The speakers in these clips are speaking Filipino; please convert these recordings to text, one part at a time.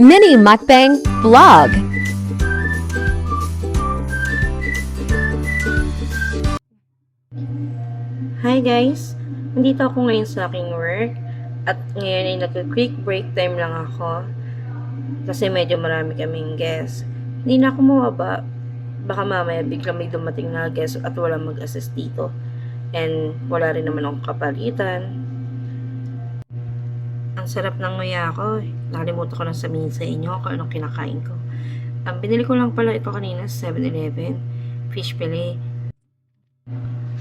Mini Mukbang Vlog. Hi guys! Nandito ako ngayon sa aking work at ngayon ay nag-quick break time lang ako kasi medyo marami kaming guest. Hindi na ako mawaba. Baka mamaya biglang may dumating na guest at walang mag-assist dito. And wala rin naman akong kapalitan. Ang sarap ng nguya ko. Nakalimutan ko na sabihin sa inyo kung anong kinakain ko. Binili ko lang pala ito kanina sa 7-Eleven. Fish fillet.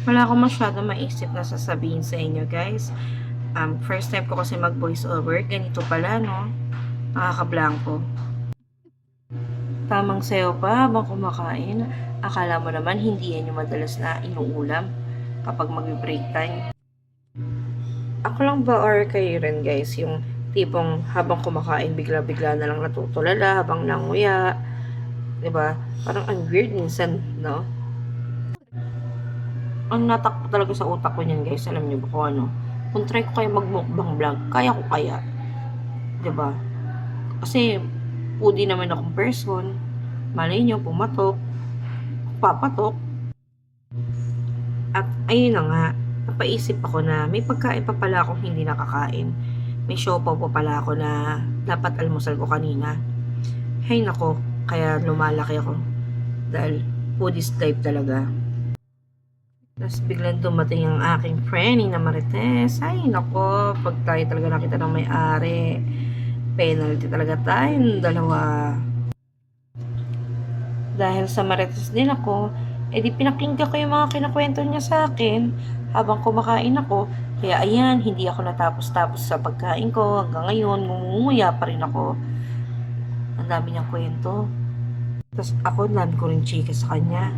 Wala akong masyado maisip na sasabihin sa inyo guys. First time ko kasi mag voice over. Ganito pala no. Nakakablanko. Tamang sayo pa habang kumakain. Akala mo naman hindi yan yung madalas na inuulam kapag mag-break time. Ako lang ba or kayo rin guys yung tipong habang kumakain bigla-bigla na lang natutulala habang nanguya. 'Di ba? Parang ang weird minsan, no? Ang natakbo talaga sa utak ko niyan guys, alam niyo ba kung ano? Kung try ko kayo mag-mukbang vlog, kaya ko kaya. 'Di ba? Kasi foodie naman akong person. Malay niyo pumatok, papatok. At ayun na nga, napaisip ako na may pagkain pa pala akong hindi nakakain. May siopaw pa pala ako na dapat almusal ko kanina. Hay nako, kaya lumalaki ako. Dahil foodie's life talaga. Tapos biglang dumating ang aking friend na Marites. Ay, nako, pag tayo talaga nakita ng may-ari, penalty talaga tayong dalawa. Dahil sa Marites din ako, edi pinakinggan ko yung mga kinakwento niya sa akin habang kumakain ako. Kaya ayan, hindi ako natapos-tapos sa pagkain ko. Hanggang ngayon, ngumunguya pa rin ako. Ang dami niyang kwento. Tapos ako, dami ko rin chika sa kanya.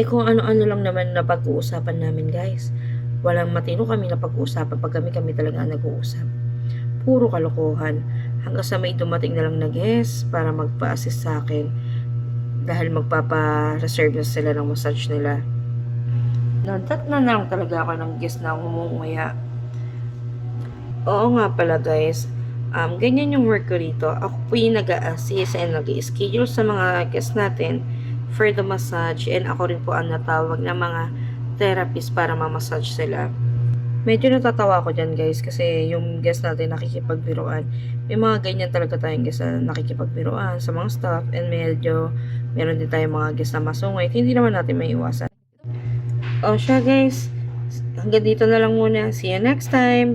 Kung ano-ano lang naman na pag-uusapan namin guys. Walang matino kami na pag-uusapan pag kami talaga nag-uusap. Puro kalokohan. Hanggang sa may dumating na lang na guest para magpa-assist sa akin. Dahil magpapa-reserve na sila ng massage nila. Nadat na lang talaga ako ng guest na umumuya. Oo nga pala guys. Ganyan yung work ko rito. Ako po yung nag-a-assist and nag-schedule sa mga guest natin for the massage, and ako rin po ang natawag na mga therapist para ma-massage sila. Medyo natatawa ako dyan guys kasi yung guest natin nakikipagbiruan. May mga ganyan talaga tayong guest na nakikipagbiruan sa mga staff, and medyo meron din tayong mga guest na masungit. Hindi naman natin may iwasan. O siya guys, hanggang dito na lang muna. See you next time!